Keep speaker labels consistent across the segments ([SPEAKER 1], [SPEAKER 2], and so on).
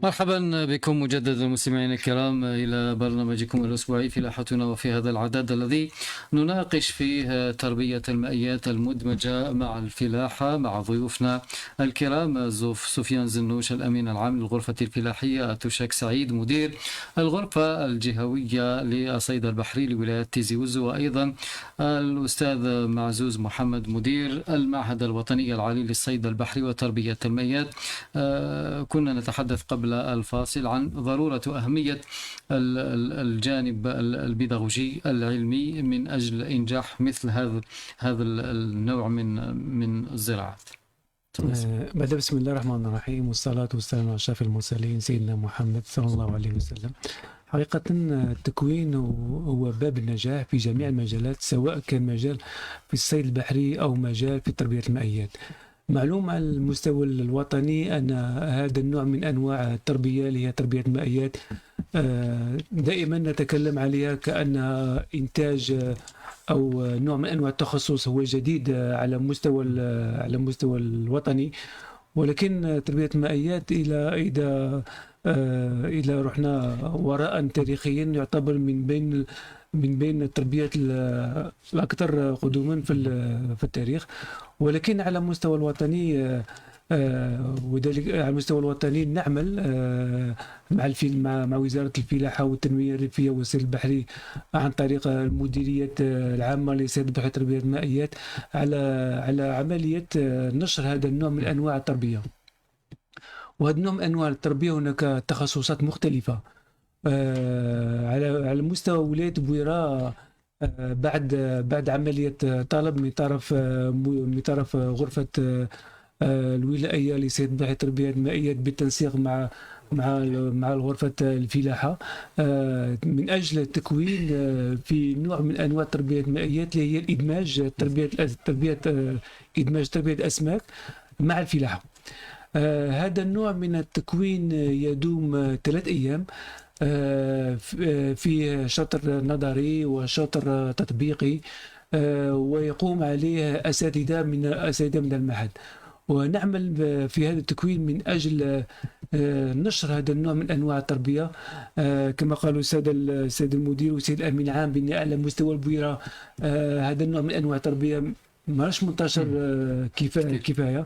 [SPEAKER 1] مرحبا بكم مجددا مستمعينا الكرام إلى برنامجكم الأسبوعي فلاحتنا، وفي هذا العدد الذي نناقش فيه تربية المائيات المدمجة مع الفلاحة مع ضيوفنا الكرام سفيان زنوش الأمين العام للغرفة الفلاحية، توشك سعيد مدير الغرفة الجهوية للصيد البحري لولاية تيزي وزو، وأيضا الأستاذ معزوز محمد مدير المعهد الوطني العالي للصيد البحري وتربية المائيات. كنا نتحدث قبل الفاصل عن ضرورة أهمية الجانب البيداغوجي العلمي من أجل إنجاح مثل هذا النوع من الزراعات.
[SPEAKER 2] بعد بسم الله الرحمن الرحيم، والصلاة والسلام على أشرف المرسلين سيدنا محمد صلى الله عليه وسلم. حقيقة التكوين هو باب النجاح في جميع المجالات، سواء كان مجال في الصيد البحري أو مجال في تربية المائيات. معلوم على المستوى الوطني أن هذا النوع من أنواع التربية اللي هي تربية المائيات دائما نتكلم عليها كأنها إنتاج أو نوع من أنواع التخصص هو جديد على مستوى الوطني، ولكن تربية المائيات إذا رحنا وراء تاريخيا يعتبر من بين التربيات الأكثر قدوما في التاريخ. ولكن على المستوى الوطني وذلك على المستوى الوطني نعمل مع وزارة الفلاحة والتنمية الريفية والصيد البحري عن طريق المديرية العامة للصيد البحري وتربية المائيات على عملية نشر هذا النوع من أنواع التربية. وهذا النوع من أنواع التربية هناك تخصصات مختلفة على مستوى ولاية بويرة. بعد عملية طلب من طرف غرفة الولاية لصيد البحري وتربية المائيات بالتنسيق مع غرفة الفلاحة من أجل التكوين في نوع من أنواع تربية المائيات اللي هي الإدماج تربية الأسماك مع الفلاحة. هذا النوع من التكوين يدوم 3 أيام، في شطر نظري وشطر تطبيقي، ويقوم عليه أساتذة من المعهد. ونعمل في هذا التكوين من أجل نشر هذا النوع من أنواع التربية كما قالوا السيد المدير والسيد الأمين العام، بأن على مستوى البويرة هذا النوع من أنواع التربية ماش منتشر كفاية.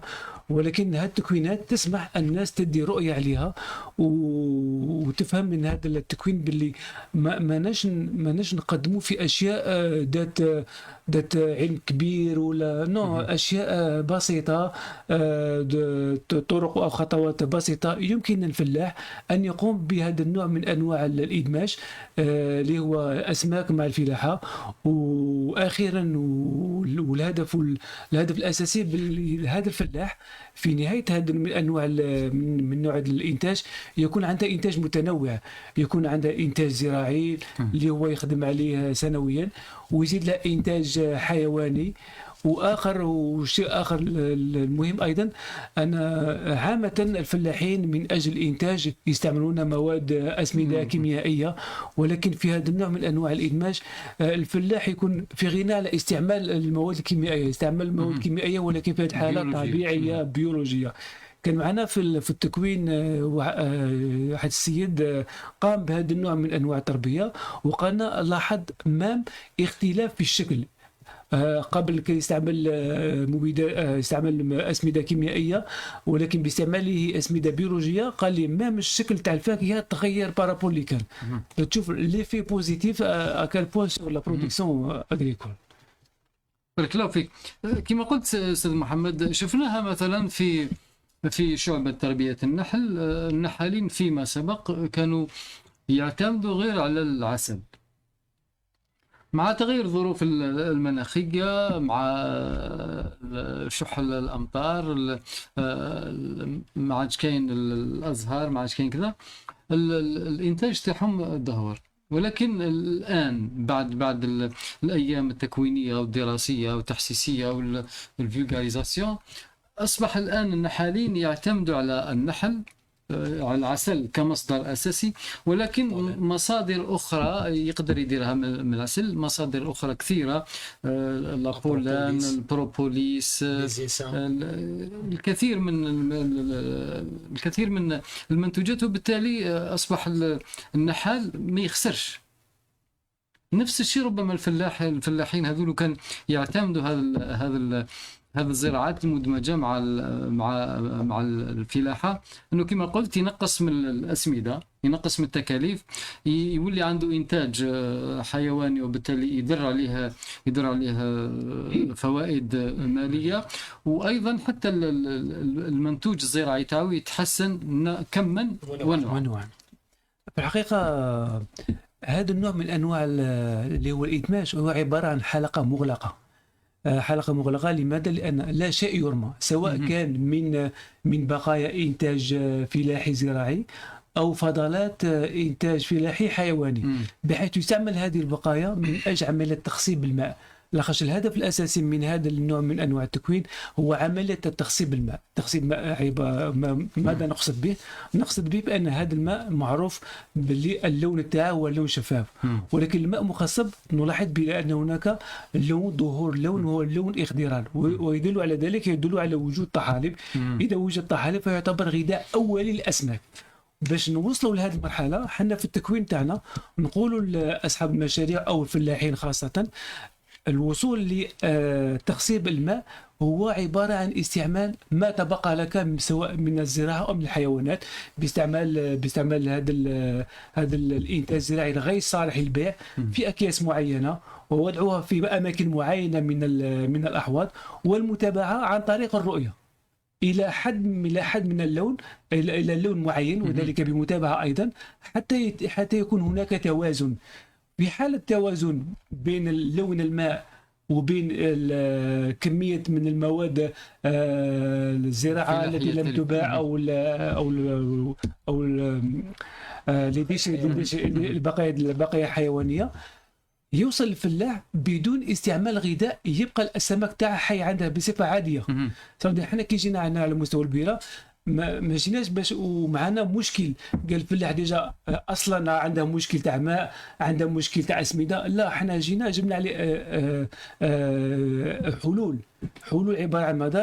[SPEAKER 2] ولكن هذه التكوينات تسمح الناس تدي رؤية عليها وتفهم من هذا التكوين باللي ما ناش نقدموا في أشياء ذات علم كبير ولا أشياء بسيطة، طرق أو خطوات بسيطة يمكن الفلاح أن يقوم بهذا النوع من أنواع الإدماج اللي هو أسماك مع الفلاحة. وأخيرا والهدف الأساسي هذا الفلاح في نهاية هذا من أنواع من نوع الإنتاج يكون عنده إنتاج متنوع، يكون عنده إنتاج زراعي اللي هو يخدم عليه سنويا، ويزيد له إنتاج حيواني. وشيء آخر المهم أيضا أن عامة الفلاحين من أجل الإنتاج يستعملون مواد أسمدة كيميائية، ولكن في هذا النوع من أنواع الإدماج الفلاح يكون في غنى على استعمال المواد الكيميائية، يستعمل المواد الكيميائية ولكن في حالة طبيعية بيولوجية. كان معنا في التكوين واحد السيد قام بهذا النوع من أنواع التربية، وقالنا لاحظ اختلاف في الشكل. قبل كان يستعمل أسمدة كيميائية، ولكن باستعماله أسمدة بيولوجية قال لي مام الشكل تاع الفاكهة تغير بارابول اللي كان. تشوف ليفي بوزيتيف أكال بوان سور لا برودكسيون أغريكول.
[SPEAKER 1] بارك الله فيك. كما قلت أستاذ محمد، شفناها مثلا في شعبة تربية النحل. النحالين فيما سبق كانوا يعتمدوا غير على العسل، مع تغير الظروف المناخية، مع شح الأمطار، ما عادش كاين الأزهار، ما عادش كاين كذا، الإنتاج تاعهم دهور. ولكن الآن بعد الأيام التكوينية والدراسية والتحسيسية والفيوغاليزاسيون، أصبح الآن النحالين يعتمدوا على النحل على العسل كمصدر أساسي، ولكن مصادر أخرى يقدر يديرها من العسل، مصادر أخرى كثيرة، لابولان، البروبوليس، الكثير من المنتوجات، وبالتالي أصبح النحال ما يخسرش. نفس الشيء ربما الفلاحين هذول كان يعتمدوا هذا الزراعات المدمجه مع الفلاحه، انه كما قلت ينقص من الاسمده، ينقص من التكاليف، يولي عنده انتاج حيواني، وبالتالي يدر عليها فوائد ماليه، وايضا حتى المنتوج الزراعي تاعو يتحسن كما ونوعا.
[SPEAKER 2] في الحقيقه هذا النوع من انواع اللي هو الادماج هو عباره عن حلقه مغلقه. حلقه مغلقه لماذا؟ لان لا شيء يرمى، سواء كان من بقايا انتاج فلاحي زراعي او فضلات انتاج فلاحي حيواني، بحيث يستعمل هذه البقايا من اجل عمليه تخصيب الماء. لاخاطش الهدف الاساسي من هذا النوع من انواع التكوين هو عمليه تخصيب الماء. تخصيب الماء ماذا نقصد به؟ نقصد به بان هذا الماء معروف باللي اللون تاعه هو لون شفاف، ولكن الماء مخصب نلاحظ بان هناك ظهور لون وهو اللون الاخضرار، ويدل على ذلك يدل على وجود طحالب. اذا وجد طحالب فيعتبر غذاء اولي للاسماك. باش نوصلوا لهذه المرحله حنا في التكوين تاعنا نقولوا لاصحاب المشاريع او الفلاحين خاصه، الوصول لتخصيب الماء هو عبارة عن استعمال ما تبقى لك سواء من الزراعة أو من الحيوانات، باستعمال هذا الإنتاج الزراعي الغير صالح للبيع في أكياس معينة، ووضعها في أماكن معينة من الأحواض، والمتابعة عن طريق الرؤية إلى حد من اللون إلى لون معين، وذلك بمتابعة أيضا حتى يكون هناك توازن. في حالة توازن بين لون الماء وبين كمية من المواد الزراعة التي لم تباع أو البقايا الحيوانية، يوصل الفلاح بدون استعمال غذاء يبقى السمك تاعه حي عنده بصفة عادية. احنا كي جينا على مستوى البيرة ما جيناش باش ومعنا مشكل، قال الفلاح ديجا اصلا عنده مشكل تاع ماء، عنده مشكل تاع اسمده. لا، احنا جبنا عليه حلول عباره عن ماذا؟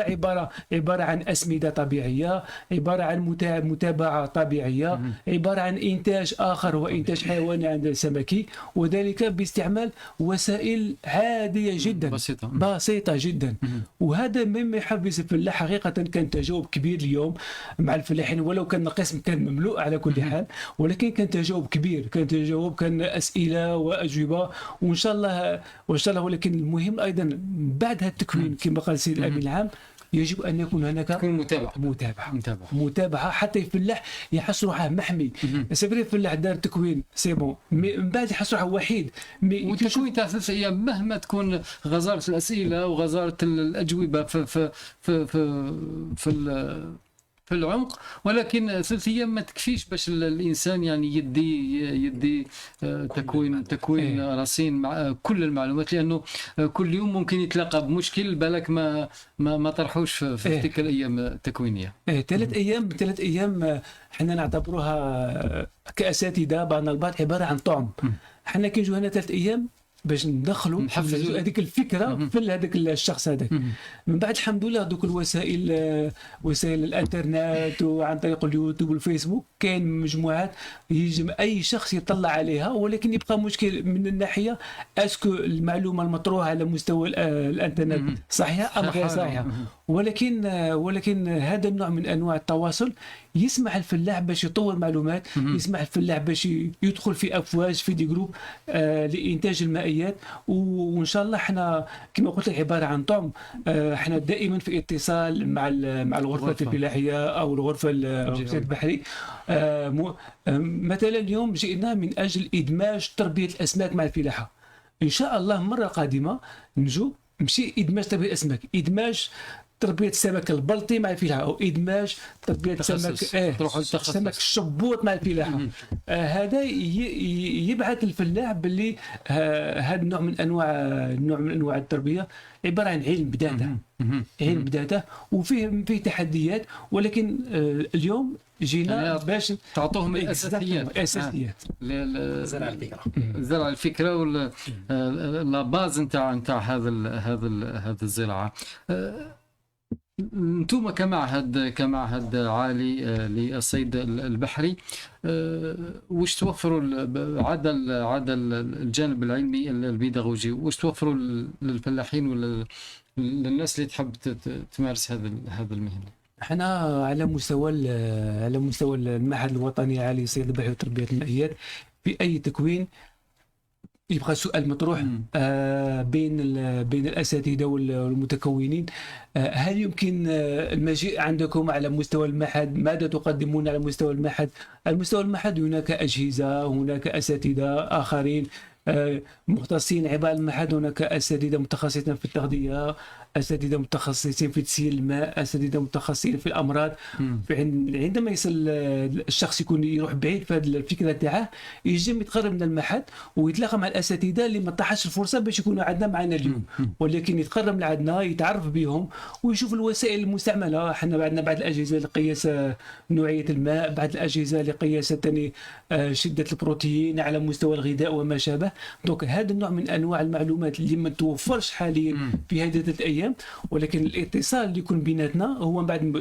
[SPEAKER 2] عباره عن اسمده طبيعيه، عباره عن متابعه طبيعيه، عباره عن انتاج اخر هو انتاج حيواني عند السمكي، وذلك باستعمال وسائل عاديه جدا بسيطه جدا. وهذا مما يحفز الفلاح. حقيقه كان تجاوب كبير اليوم مع الفلاحين، ولو كان القسم كان مملوء على كل حال، ولكن كان تجاوب كبير، كان اسئله واجوبه، وان شاء الله ولكن المهم ايضا بعد هذا التكوين كما قال السيد الامين العام يجب ان يكون هناك متابعه حتى الفلاح يحس روحه محمي. سافري الفلاح دار تكوين سيبون، من بعد يحس روحه وحيد.
[SPEAKER 1] والتكوين تاع 3 ايام مهما تكون غزاره الاسئله وغزاره الاجوبه في العمق، ولكن 3 ايام ما تكفيش باش الانسان يعني يدي تكوين رصين مع كل المعلومات، لانه كل يوم ممكن يتلاقى بمشكل بالك ما طرحوش في تلك الايام التكوينيه.
[SPEAKER 2] 3 ايام حنا نعتبروها كاساتذه بعضنا البعض عباره عن طعم. حنا كي نجوا هنا 3 ايام باش ندخلوا نحفزوا هذيك الفكره في هذاك الشخص هذاك. من بعد الحمد لله دوك وسائل الانترنت وعن طريق اليوتيوب والفيسبوك كاين مجموعات يجم اي شخص يطلع عليها، ولكن يبقى مشكل من الناحيه اسكو المعلومه المطروحه على مستوى الانترنت صحيحه ام غير صحيحه. ولكن هذا النوع من انواع التواصل يسمح الفلاح باش يطور معلومات، يسمح الفلاح باش يدخل في افواج في دي جروب لانتاج المائيات. وان شاء الله احنا كما قلت لك عباره عن طعم. احنا دائما في اتصال مع الغرفه الفلاحيه او الغرفه البحري. مثلا اليوم جئنا من اجل ادماج تربيه الاسماك مع الفلاحه. ان شاء الله المره القادمه نجو ماشي ادماج تربيه الاسماك، ادماج تربيه السمك البلطي مع الفلاحه، او ادماج تربيه
[SPEAKER 1] تخصص.
[SPEAKER 2] سمك
[SPEAKER 1] تروح للتخصص.
[SPEAKER 2] سمك الشبوط مع الفلاحه. هذا يبعث الفلاح باللي هذا النوع من انواع التربيه عباره عن علم بداته. علم بداته وفيه تحديات، ولكن اليوم جينا
[SPEAKER 1] يعني
[SPEAKER 2] باش
[SPEAKER 1] تعطوهم الاساسيات.
[SPEAKER 2] اساسيات
[SPEAKER 3] زرع الفكره.
[SPEAKER 1] زرع الفكره ولا لا باز نتاع هذا الزراعه. انتم كمعهد عالي للصيد البحري، واش توفروا عدا الجانب العلمي البيداغوجي، واش توفروا للفلاحين ولا للناس اللي تحب تمارس هذا المهنه؟
[SPEAKER 2] احنا على مستوى المعهد الوطني العالي للصيد البحري وتربيه المائيات، في اي تكوين يبقى سؤال مطروح بين الاساتذه والمتكونين. هل يمكن المجيء عندكم على مستوى المعهد؟ ماذا تقدمون على مستوى المعهد؟ على مستوى المعهد هناك اجهزه، هناك اساتذه اخرين مختصين عباء المعهد، هناك اساتذه متخصصين في التغذيه، اساتذه متخصصين في تسييل الماء، اساتذه متخصصين في الامراض. عندما يصل الشخص يروح بعيد في هذه الفكره تاعه، يجي يتقرب من المعهد ويتلاقى مع الاساتذه اللي ما طاحش الفرصه باش يكونوا عندنا معنا اليوم، ولكن يتقرب لعندنا يتعرف بهم ويشوف الوسائل المستعمله. احنا عندنا بعض الاجهزه لقياس نوعيه الماء، بعض الاجهزه لقياس شده البروتين على مستوى الغذاء وما شابه. دونك هذا النوع من انواع المعلومات اللي ما توفرش حاليا في هذه الايام، ولكن الاتصال اللي يكون بيناتنا هو من بعد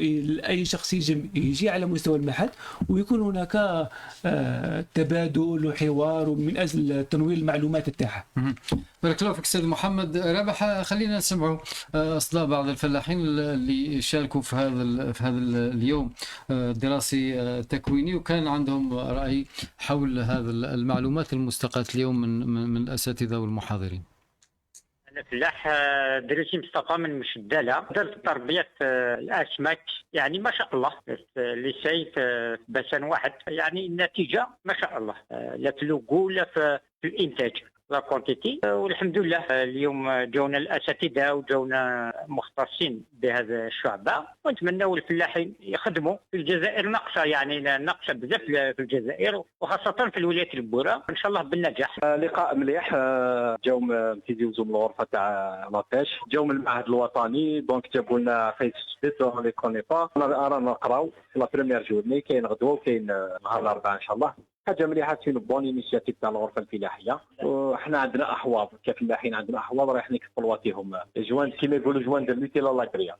[SPEAKER 2] اي شخص يجي على مستوى المعهد، ويكون هناك تبادل وحوار من اجل تنوير المعلومات تاعها.
[SPEAKER 1] بارك الله فيك سيد محمد رابح. خلينا نسمعوا اصداء بعض الفلاحين اللي شاركوا في هذا اليوم الدراسي التكويني، وكان عندهم راي حول هذا المعلومات المستقاة اليوم من الاساتذه والمحاضرين.
[SPEAKER 4] أنا فلاح دريتي مصطفى من مشدلة، درت تربية الأسماك، يعني ما شاء الله اللي سيت بسن واحد، يعني النتيجة ما شاء الله، لا في اللوغو لا في الإنتاج لا كونتيتي. والحمد لله اليوم جونا الاساتذه وجونا مختصين بهذا الشعبه، ونتمنوا الفلاحين يخدموا. في الجزائر ناقصه، يعني ناقصه بزاف في الجزائر وخاصه في الولايات الكبرى، ان شاء الله بالنجاح.
[SPEAKER 3] لقاء مليح. جاو تيزيوزو من الغرفه تاع لابيش، جاو من المعهد الوطني، دونك جابوا لنا فايس سبيت اون لي كوني با، رانا نقراو لا بريمير جورني، كاين غدوه وكاين نهار الاربعاء ان شاء الله. حاجه مليحه، سي بون انيشياتيف تاع الغرفه الفلاحيه. وحنا عندنا احواض كفلاحين، عندنا احواض رايحين نكسبلواتيهم، جوان كيما يقولوا جوان دو لوتي لا لاغريا.